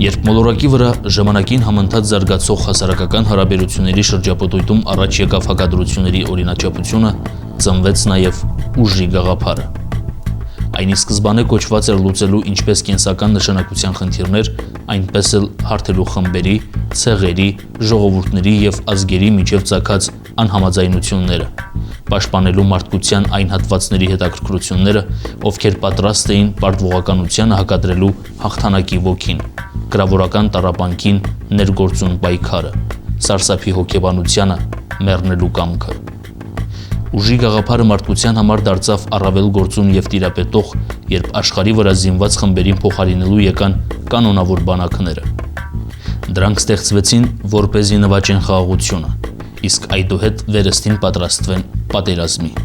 Երբ մոլորակի վրա ժամանակին համընթաց զարգացող հասարակական հարաբերությունների շրջապտույտում առաջ եկավ հակադրությունների օրինաչափությունը, ծնվեց նաև ուժի գաղափարը։ Այն ի սկզբանե կոչված էր լուծելու ինչպես կենսական նշանակության խնդիրներ, այնպես էլ հարթելու խմբերի, ցեղերի, ժողովուրդների և ազգերի միջև ծագած անհամաձայնությունները, պաշտպանելու մարդկության այն հատվածների հետաքրքրությունները, ովքեր պատրաստ էին պարտվողականությանը հակադրելու հաղթանակի ոգին, կրավորական տառապանքին ներգործուն պայքարը, սարսափի հոգեբանությանը մեռնելու կամքը։ Ուժի գաղափարը մարդկության համար դարձավ առավել գործուն և տիրապետող, երբ աշխարհի վրա զինված խմբերին փոխարինելու եկան կանոնավոր բանակները։ Դրանք ստեղծվեցին, որպեսզի նվաճեն խաղաղությունը, իսկ այդուհետ վերստին պատրաստվեն պատերազմի։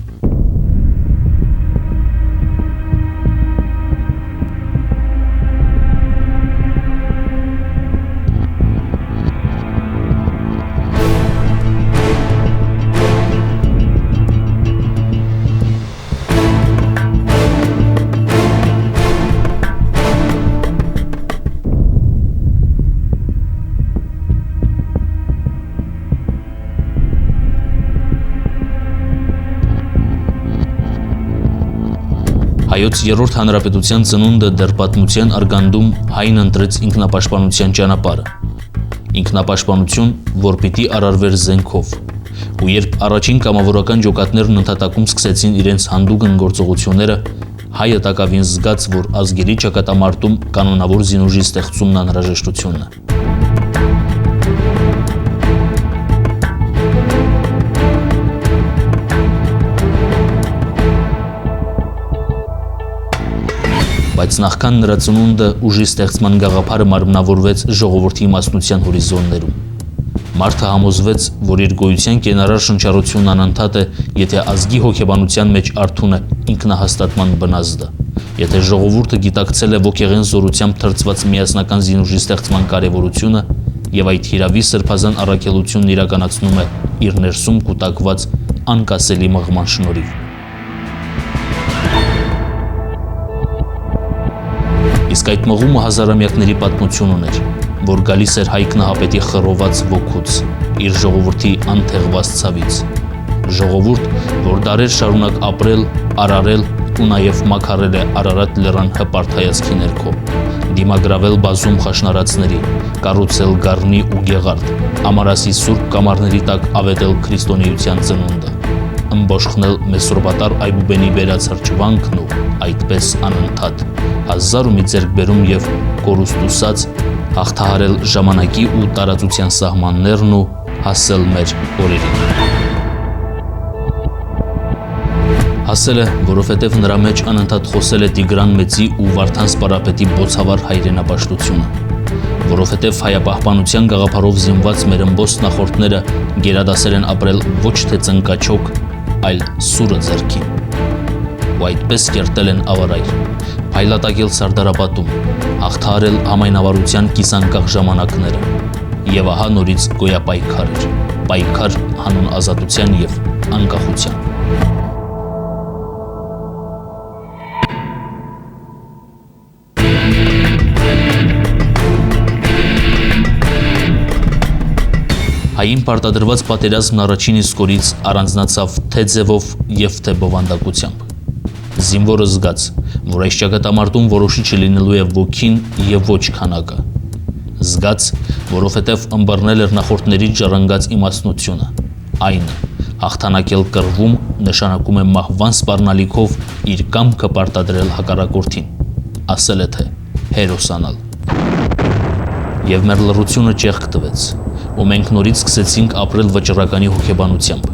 Հայոց երրորդ հանրապետության ծնունդը դեռ պատմության արգանդում հայն ընտրեց ինքնապաշտպանության ճանապարհը։ Ինքնապաշտպանություն, որ պիտի արարվեր զենքով։ Ու երբ առաջին կամավորական ջոկատներն ընդհատակում սկսեցին իրենց հանդուգն գործողությունները, հայը տակավին զգաց, որ ազգերի ճակատամարտում կանոնավոր զինուժի ստեղծումն անհրաժեշտությունն է։ Բայց նախքան նրա ծնունդը ուժի ստեղծման գաղափարը մարմնավորվեց ժողովրդի իմաստնության հորիզոններում։ Մարդը համոզվեց, որ իր գոյության կենարար շնչառությունն անընդհատ է, եթե ազգի հոգեբանության մեջ արթուն է ինքնահաստատման բնազդը, եթե ժողովուրդը գիտակցել է ոգեղեն զորությամբ թրծված միասնական զինուժի ստեղծման կարևորությունը և այդ հիրավի սրբազան առաքելությունն իրականացնում է իր ներսում կուտակված անկասելի մղման շնորհիվ։ Իսկ այդ մղումը հազարամյակների պատմություն ուներ, որ գալիս էր հայ քնահապետի խռոված ոգուց, իր ժողովրդի անթեղված ցավից։ Ժողովուրդ, որ դարեր շարունակ ապրել, արարել ու նաև մաքարել է Արարատ լեռան հպարտ հայացքի ներքո, դիմագրավել բազում խաշնարածների, կառուցել գառնի ու գեղարդ, ամարասի սուրբ կամարների տակ ավետել քրիստոնեության ծնունդը, ըմբոշխնել Մեսրոպատար Այբուբենի բերած հրճվանքն ու այդպես անընդհատ, հազար ու մի ձեռքբերում և կորուստուսած, հաղթահարել ժամանակի ու տարածության սահմաններն ու հասել մեր օրերին։ Հասել է, որովհետև նրա մեջ անընդհատ խոսել է Տիգրան Մեծի ու Վարդան Սպարապետի բոցավառ հայրենապաշտությունը, որովհետև հայապահպանության գաղափարով զինված մեր ըմբոստ նախորդները գերադասել են ապրել ոչ թե ծնկաչոք, այլ սուրը ձեռքին, ու այդպես կերտել են ավարայր, փայլատակել Սարդարապատում, հաղթահարել համայնավարության կիսանկախ ժամանակները, և ահա նորից գոյապայքար էր, պայքար հանուն ազատության և անկախության։ Հային պարտադրված պատերազմն առաջին իսկ օրից առանձնացավ թե ձևով և թե բովանդակությամբ։ Զինվորը զգաց, որ այս ճակատամարտում որոշիչը լինելու է ոգին և ոչ քանակը։ Զգաց, որովհետև ըմբռնել էր նախորդների ժառանգած իմաստնությունը, այնը, հաղթանակել կռվում նշանակում է մահվան սպառնալիքով իր կամքը պարտադրել հակառակորդին, ասել է թե հերոսանալ։ Եվ մեր լռությունը ճեղք տվեց, ու մենք նորից սկսեցինք ապրել վճռականի հոգեբանությամբ։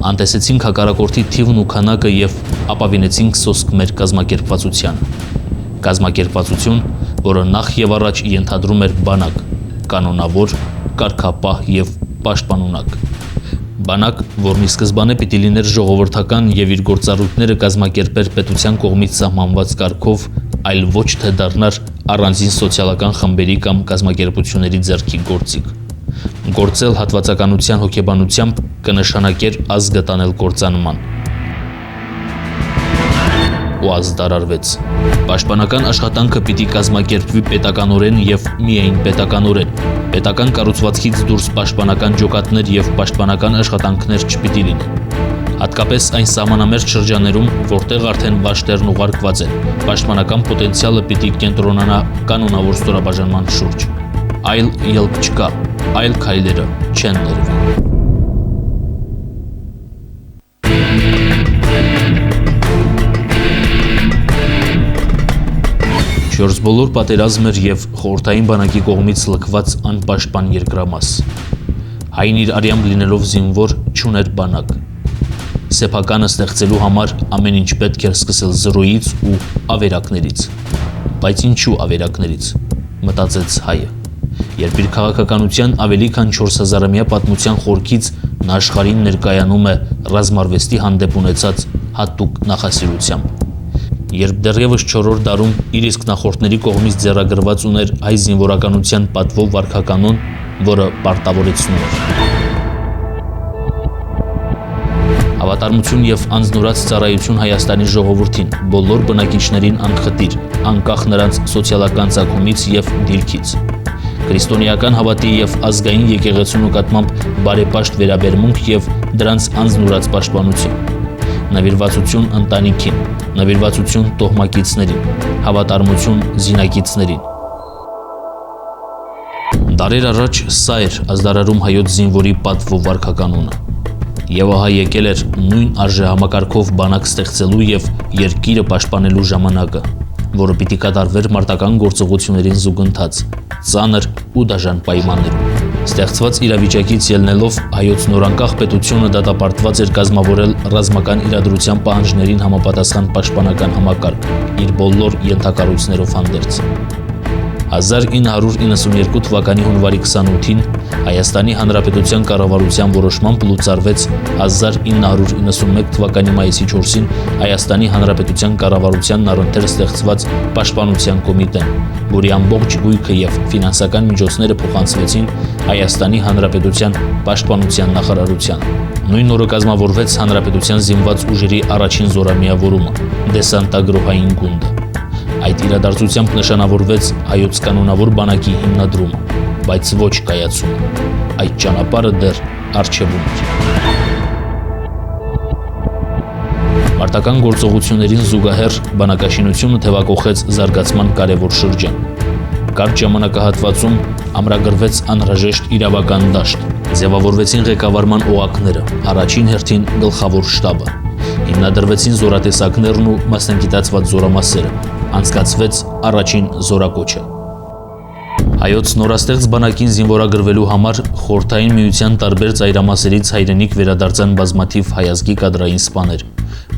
Անտեսեցինք հակառակորդի թիվն ու քանակը և ապավինեցինք սոսկ մեր կազմակերպվածությանը։ Կազմակերպվածություն, որը նախ և առաջ ենթադրում էր բանակ, կանոնավոր, կարգապահ և պաշտպանունակ։ Բանակ, որն ի սկզբանե պիտի լիներ ժողովրդական և իր գործառույթները կազմակերպեր պետության կողմից սահմանված կարգով, այլ ոչ թե դառնար առանձին սոցիալական խմբերի կամ կազմակերպությունների ձեռքի գործիք։ Գործել հատվածականության հոգեբանությամբ կնշանակեր ազգը տանել կործանման։ ու ազդարարվեց։ Պաշտպանական աշխատանքը պիտի կազմակերպվի պետականորեն եւ միայն պետականորեն։ Պետական կառուցվածքից դուրս պաշտպանական ջոկատներ եւ պաշտպանական աշխատանքներ չպիտի լինեն։ Հատկապես այն սահմանամերձ շրջաններում, որտեղ արդեն վաշտերն ուղարկված են, պաշտպանական պոտենցիալը պիտի կենտրոնանա կանոնավոր ստորաբաժանման շուրջ։ Այլ ելք չկա, այլ քայլերը չեն ներվի։ Չորսբոլոր պատերազմ էր եւ խորհրդային բանակի կողմից լքված անպաշտպան երկրամաս։ Հայն իր արյամբ լինելով զինվոր չուներ բանակ։ Սեփականը ստեղծելու համար ամեն ինչ պետք էր սկսել զրոյից ու ավերակներից։ Բայց ինչու ավերակներից, մտածեց հայը, երբ իր քաղաքականության ավելի քան 4000-ամյա պատմության խորքից նա աշխարհին ներկայանում է ռազմարվեստի հանդեպ ունեցած հատուկ նախասիրությամբ։ Երբ դեռևս 4-րդ դարում իր իսկ նախորդների կողմից ձեռագրված ուներ հայ զինվորականության պատվով վարքականոն, որը պարտավորեցնում էր հավատարմություն եւ անձնուրաց ծառայություն Հայաստանի ժողովրդին, բոլոր բնակիչներին անխտիր, անկախ նրանց սոցիալական ծագումից եւ դիրքից, քրիստոնեական հավատի եւ ազգային եկեղեցու նկատմամբ բարեպաշտ վերաբերմունք եւ դրանց անձնուրաց պաշտպանություն, նվիրվածություն ընտանիքին, նվիրվածություն տոհմակիցներին, հավատարմություն զինակիցներին։ Դարեր առաջ սա էր ազդարարում հայոց զինվորի պատվով վարքականոնը։ Եվ ահա եկել էր նույն արժեհամակարգով բանակ ստեղծելու եւ երկիրը պաշտպանելու ժամանակը, որը պիտի կատարվեր մարտական գործողություններին զուգընթաց, ծանր ու դաժան պայմաններում։ Ստեղծված իրավիճակից ելնելով հայոց նորանկախ պետությունը դատապարտված էր կազմավորել ռազմական իրադրության պահանջներին համապատասխան պաշտպանական համակարգ, իր բոլոր ենթակառույցներով հանդերձ։ 1992 թվականի հունվարի 28-ին Հայաստանի Հանրապետության կառավարության որոշմամբ լուծարվեց 1991 թվականի մայիսի 4-ին Հայաստանի Հանրապետության կառավարությանն առընթեր ստեղծված Պաշտպանության կոմիտեն, որի ամբողջ գույքը եւ ֆինանսական միջոցները փոխանցվեցին Հայաստանի Հանրապետության Պաշտպանության նախարարության։ Նույն օրը կազմավորվեց Հանրապետության զինված ուժերի առաջին զորամիավորումը՝ դեսանտագրոհային գունդը։ Այդ իրադարձությամբ նշանավորվեց հայոց կանոնավոր բանակի հիմնադրումը, բայց ոչ կայացումը։ Այդ ճանապարհը դեռ առջևում էր։ Մարտական գործողություններին զուգահեռ բանակաշինությունը թևակողեց զարգացման կարևոր շրջան։ Կարճ ժամանակահատվածում ամրագրվեց անհրաժեշտ իրավական դաշտ, ձևավորվեցին ղեկավարման օղակները, առաջին հերթին գլխավոր շտաբը, հիմնադրվեցին զորատեսակներն ու մասնագիտացված զորամասերը, անցկացվեց առաջին զորակոչը։ Հայոց նորաստեղծ բանակին զինվորագրվելու համար խորհրդային միության տարբեր ծայրամասերից հայրենիք վերադարձան բազմաթիվ հայազգի կադրային սպաներ,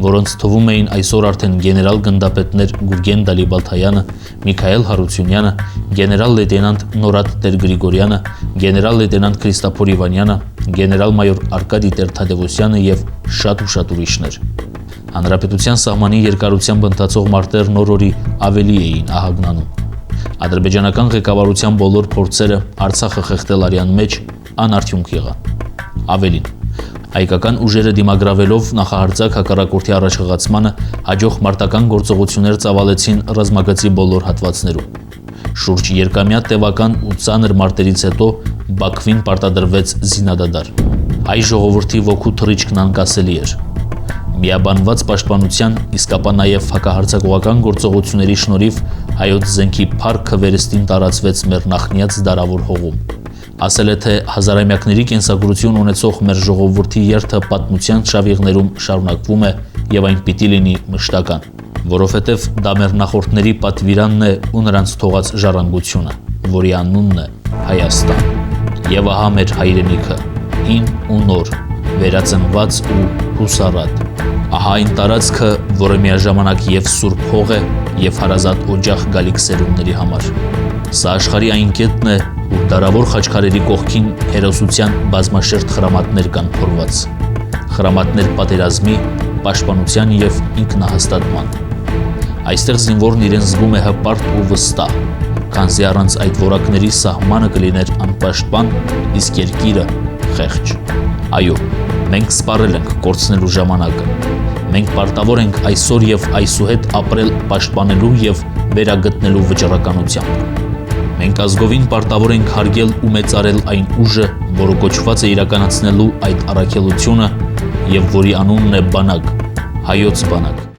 որոնց թվում էին այսօր արդեն գեներալ գնդապետներ Գուրգեն Դալիբալթայանը, Միքայել Հարությունյանը, գեներալ լեյտենանտ Նորատ Տեր-Գրիգորյանը, գեներալ լեյտենանտ Քրիստոֆոր Իվանյանը, գեներալ-մայոր Արկադի Տեր-Թադևոսյանը եւ շատ ուրիշներ։ Հանրապետության սահմանի երկարությամբ ընթացող մարտերն օր-օրի ավելի էին ահագնանում։ Ադրբեջանական ղեկավարության բոլոր փորձերը Արցախը խեղդել արյան մեջ անարդյունք եղան։ Ավելին, հայկական ուժերը դիմագրավելով նախահարձակ հակառակորդի առաջխաղացմանը հաջող մարտական գործողություններ ծավալեցին ռազմագծի բոլոր հատվածներում։ Շուրջ երկամյա տևական ու ծանր մարտերից հետո Բաքվին պարտադրվեց զինադադար։ Հայ ժողովրդի ոգու թռիչքն անկասելի էր։ Միաբանված պաշտպանության, իսկ ապա նաև հակահարձակողական գործողությունների շնորհիվ հայոց զենքի փառքը վերստին տարածվեց մեր նախնյաց դարավոր հողում։ Ասել է, թե հազարամյակների կենսագրություն ունեցող մեր ժողովրդի երթը պատմության շավիղներում շարունակվում է եւ այն պիտի լինի մշտական, որովհետեւ դա մեր նախորդների պատվիրանն է ու նրանց թողած ժառանգությունը, որի անունն է Հայաստան։ Եվ ահա մեր հայրենիքը, հին ու նոր, վերածնված ու հուսառատ։ Ահա այն տարածքը, որը միաժամանակ եւ սուրբ հող է եւ հարազատ օջախ գալիք սերունդների համար։ Սա աշխարհի այն կետն է, ուր դարավոր խաչքարերի կողքին հերոսության բազմաշերտ խրամատներ կան փորված։ Խրամատներ պատերազմի, պաշտպանության եւ ինքնահաստատման։ Այստեղ զինվորն իրեն զգում է հպարտ ու վստահ, քանզի առանց այդ որակների սահմանը կլիներ անպաշտպան, իսկ երկիրը խեղճ։ Այո, մենք սպառել ենք կորցնելու ժամանակը։ Մենք պարտավոր ենք այսօր եւ այսուհետ ապրել պաշտպանելու եւ վերագտնելու վճռականությամբ։ Մենք ազգովին պարտավոր ենք հարգել ու մեծարել այն ուժը, որը կոչված է իրականացնելու այդ առաքելությունը եւ որի անունն է բանակ, հայոց բանակ։